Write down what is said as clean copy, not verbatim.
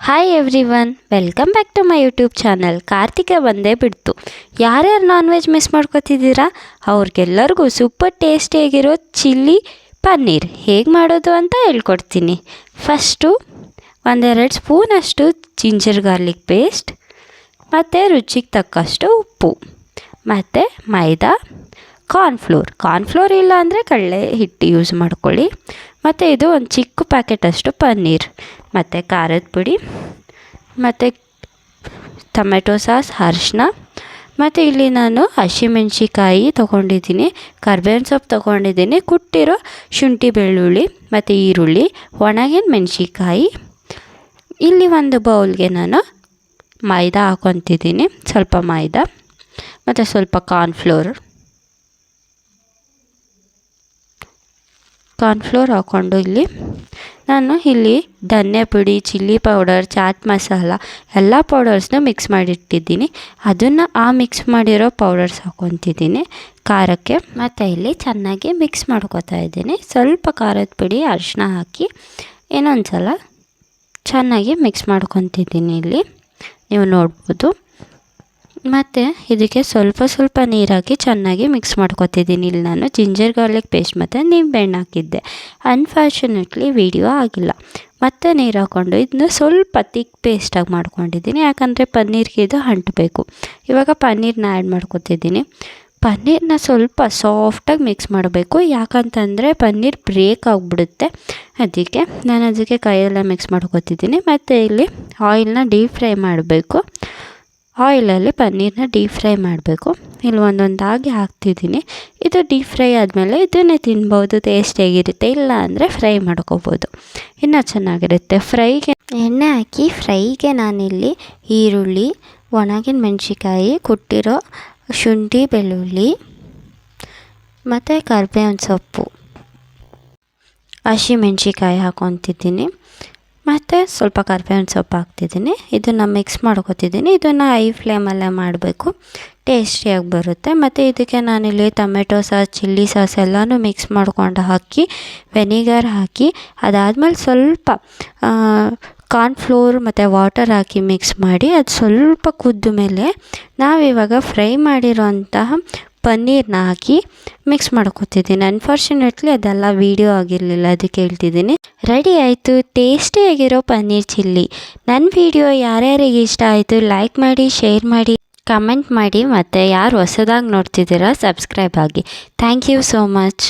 Hi everyone, welcome back to my YouTube channel. Karthika ಬಂದೇ ಬಿಡ್ತು. ಯಾರ್ಯಾರು ನಾನ್ ವೆಜ್ ಮಿಸ್ ಮಾಡ್ಕೋತಿದ್ದೀರಾ ಅವ್ರಿಗೆಲ್ಲರಿಗೂ ಸೂಪರ್ ಟೇಸ್ಟಿಯಾಗಿರೋ ಚಿಲ್ಲಿ ಪನ್ನೀರ್ ಹೇಗೆ ಮಾಡೋದು ಅಂತ ಹೇಳ್ಕೊಡ್ತೀನಿ. ಫಸ್ಟು 1-2 ಸ್ಪೂನಷ್ಟು ಜಿಂಜರ್ ಗಾರ್ಲಿಕ್ ಪೇಸ್ಟ್, ಮತ್ತು ರುಚಿಗೆ ತಕ್ಕಷ್ಟು ಉಪ್ಪು, ಮತ್ತು ಮೈದಾ, ಕಾರ್ನ್ಫ್ಲೋರ್ ಇಲ್ಲ ಅಂದರೆ ಕಡಲೆ ಹಿಟ್ಟು ಯೂಸ್ ಮಾಡ್ಕೊಳ್ಳಿ. ಮತ್ತು ಇದು ಒಂದು ಚಿಕ್ಕ ಪ್ಯಾಕೆಟಷ್ಟು ಪನ್ನೀರ್, ಮತ್ತು ಖಾರದ ಪುಡಿ, ಮತ್ತು ಟೊಮೆಟೊ ಸಾಸ್, ಅರಿಶಿನ, ಮತ್ತು ಇಲ್ಲಿ ನಾನು ಹಸಿಮೆಣ್ಸಿಕಾಯಿ ತೊಗೊಂಡಿದ್ದೀನಿ, ಕರ್ಬೇವಿನ ಸೊಪ್ಪು ತೊಗೊಂಡಿದ್ದೀನಿ, ಕುಟ್ಟಿರೋ ಶುಂಠಿ ಬೆಳ್ಳುಳ್ಳಿ ಮತ್ತು ಈರುಳ್ಳಿ, ಒಣಗಿನ ಮೆಣಸಿಕಾಯಿ. ಇಲ್ಲಿ ಒಂದು ಬೌಲ್ಗೆ ನಾನು ಮೈದಾ ಹಾಕ್ಕೊತಿದ್ದೀನಿ, ಸ್ವಲ್ಪ ಮೈದಾ ಮತ್ತು ಸ್ವಲ್ಪ ಕಾರ್ನ್ಫ್ಲೋರ್ ಹಾಕ್ಕೊಂಡು ನಾನು ಇಲ್ಲಿ ಧನಿಯಾ ಪುಡಿ, ಚಿಲ್ಲಿ ಪೌಡರ್, ಚಾಟ್ ಮಸಾಲ ಎಲ್ಲ ಪೌಡರ್ಸ್ನ ಮಿಕ್ಸ್ ಮಾಡಿಟ್ಟಿದ್ದೀನಿ. ಅದನ್ನು ಮಿಕ್ಸ್ ಮಾಡಿರೋ ಪೌಡರ್ಸ್ ಹಾಕ್ಕೊತಿದ್ದೀನಿ ಖಾರಕ್ಕೆ. ಮತ್ತು ಇಲ್ಲಿ ಚೆನ್ನಾಗಿ ಮಿಕ್ಸ್ ಮಾಡ್ಕೊತಾ ಇದ್ದೀನಿ. ಸ್ವಲ್ಪ ಖಾರದ ಪುಡಿ, ಅರಿಶಿನ ಹಾಕಿ ಇನ್ನೊಂದು ಸಲ ಚೆನ್ನಾಗಿ ಮಿಕ್ಸ್ ಮಾಡ್ಕೊತಿದ್ದೀನಿ. ಇಲ್ಲಿ ನೀವು ನೋಡ್ಬೋದು. ಮತ್ತು ಇದಕ್ಕೆ ಸ್ವಲ್ಪ ನೀರು ಹಾಕಿ ಚೆನ್ನಾಗಿ ಮಿಕ್ಸ್ ಮಾಡ್ಕೊತಿದ್ದೀನಿ. ಇಲ್ಲಿ ನಾನು ಜಿಂಜರ್ ಗಾರ್ಲಿಕ್ ಪೇಸ್ಟ್ ಮತ್ತು ನಿಂಬೆಹಣ್ಣು ಹಾಕಿದ್ದೆ. ಅನ್ಫಾರ್ಚುನೇಟ್ಲಿ ವಿಡಿಯೋ ಆಗಿಲ್ಲ. ಮತ್ತು ನೀರು ಹಾಕ್ಕೊಂಡು ಇದನ್ನ ಸ್ವಲ್ಪ ತಿಕ್ ಪೇಸ್ಟಾಗಿ ಮಾಡ್ಕೊಂಡಿದ್ದೀನಿ, ಯಾಕಂದರೆ ಪನ್ನೀರ್ಗೆ ಇದು ಅಂಟಬೇಕು. ಇವಾಗ ಪನ್ನೀರನ್ನ ಆ್ಯಡ್ ಮಾಡ್ಕೊತಿದ್ದೀನಿ. ಪನ್ನೀರನ್ನ ಸ್ವಲ್ಪ ಸಾಫ್ಟಾಗಿ ಮಿಕ್ಸ್ ಮಾಡಬೇಕು, ಯಾಕಂತಂದರೆ ಪನ್ನೀರ್ ಬ್ರೇಕ್ ಆಗಿಬಿಡುತ್ತೆ. ಅದಕ್ಕೆ ಕೈಯೆಲ್ಲ ಮಿಕ್ಸ್ ಮಾಡ್ಕೊತಿದ್ದೀನಿ. ಮತ್ತು ಇಲ್ಲಿ ಆಯಿಲ್ನ ಡೀಪ್ ಫ್ರೈ ಮಾಡಬೇಕು. ಆಯಿಲಲ್ಲಿ ಪನ್ನೀರನ್ನ ಡೀಪ್ ಫ್ರೈ ಮಾಡಬೇಕು. ಇಲ್ಲಿ ಒಂದೊಂದಾಗಿ ಹಾಕ್ತಿದ್ದೀನಿ. ಇದು ಡೀಪ್ ಫ್ರೈ ಆದಮೇಲೆ ಇದನ್ನೇ ತಿನ್ಬೋದು, ಟೇಸ್ಟಿಯಾಗಿರುತ್ತೆ. ಇಲ್ಲ ಅಂದರೆ ಫ್ರೈ ಮಾಡ್ಕೋಬೋದು, ಇನ್ನೂ ಚೆನ್ನಾಗಿರುತ್ತೆ. ಎಣ್ಣೆ ಹಾಕಿ ಫ್ರೈಗೆ ನಾನಿಲ್ಲಿ ಈರುಳ್ಳಿ, ಒಣಗಿನ ಮೆಣಸಿಕಾಯಿ, ಕುಟ್ಟಿರೋ ಶುಂಠಿ ಬೆಳ್ಳುಳ್ಳಿ, ಮತ್ತು ಕರ್ಬೇವಿನ ಸೊಪ್ಪು, ಹಸಿಮೆಣ್ಸಿಕಾಯಿ ಹಾಕ್ಕೊತಿದ್ದೀನಿ, ಮತ್ತು ಸ್ವಲ್ಪ ಕರ್ಬೇವಿನ ಸೊಪ್ಪು ಹಾಕ್ತಿದ್ದೀನಿ. ಇದನ್ನು ಮಿಕ್ಸ್ ಮಾಡ್ಕೊತಿದ್ದೀನಿ. ಇದನ್ನು ಹೈ ಫ್ಲೇಮಲ್ಲೇ ಮಾಡಬೇಕು, ಟೇಸ್ಟಿಯಾಗಿ ಬರುತ್ತೆ. ಮತ್ತು ಇದಕ್ಕೆ ನಾನಿಲ್ಲಿ ಟೊಮೆಟೊ ಸಾಸ್, ಚಿಲ್ಲಿ ಸಾಸ್ ಎಲ್ಲನೂ ಮಿಕ್ಸ್ ಮಾಡ್ಕೊಂಡು ಹಾಕಿ, ವೆನಿಗರ್ ಹಾಕಿ, ಅದಾದಮೇಲೆ ಸ್ವಲ್ಪ ಕಾರ್ನ್ಫ್ಲೋರ್ ಮತ್ತು ವಾಟರ್ ಹಾಕಿ ಮಿಕ್ಸ್ ಮಾಡಿ, ಅದು ಸ್ವಲ್ಪ ಕುದ್ದ ಮೇಲೆ ನಾವಿವಾಗ ಫ್ರೈ ಮಾಡಿರೋಂತಹ ಪನ್ನೀರನ್ನ ಹಾಕಿ ಮಿಕ್ಸ್ ಮಾಡ್ಕೊತಿದ್ದೀನಿ. ಅನ್ಫಾರ್ಚುನೇಟ್ಲಿ ಅದೆಲ್ಲ ವೀಡಿಯೋ ಆಗಿರಲಿಲ್ಲ, ಅದಕ್ಕೆ ಹೇಳ್ತಿದ್ದೀನಿ. ರೆಡಿ ಆಯಿತು ಟೇಸ್ಟಿಯಾಗಿರೋ ಪನ್ನೀರ್ ಚಿಲ್ಲಿ. ನನ್ನ ವಿಡಿಯೋ ಯಾರ್ಯಾರಿಗೆ ಇಷ್ಟ ಆಯಿತು ಲೈಕ್ ಮಾಡಿ, ಶೇರ್ ಮಾಡಿ, ಕಮೆಂಟ್ ಮಾಡಿ, ಮತ್ತು ಯಾರು ಹೊಸದಾಗಿ ನೋಡ್ತಿದ್ದೀರಾ ಸಬ್ಸ್ಕ್ರೈಬ್ ಆಗಿ. Thank you so much.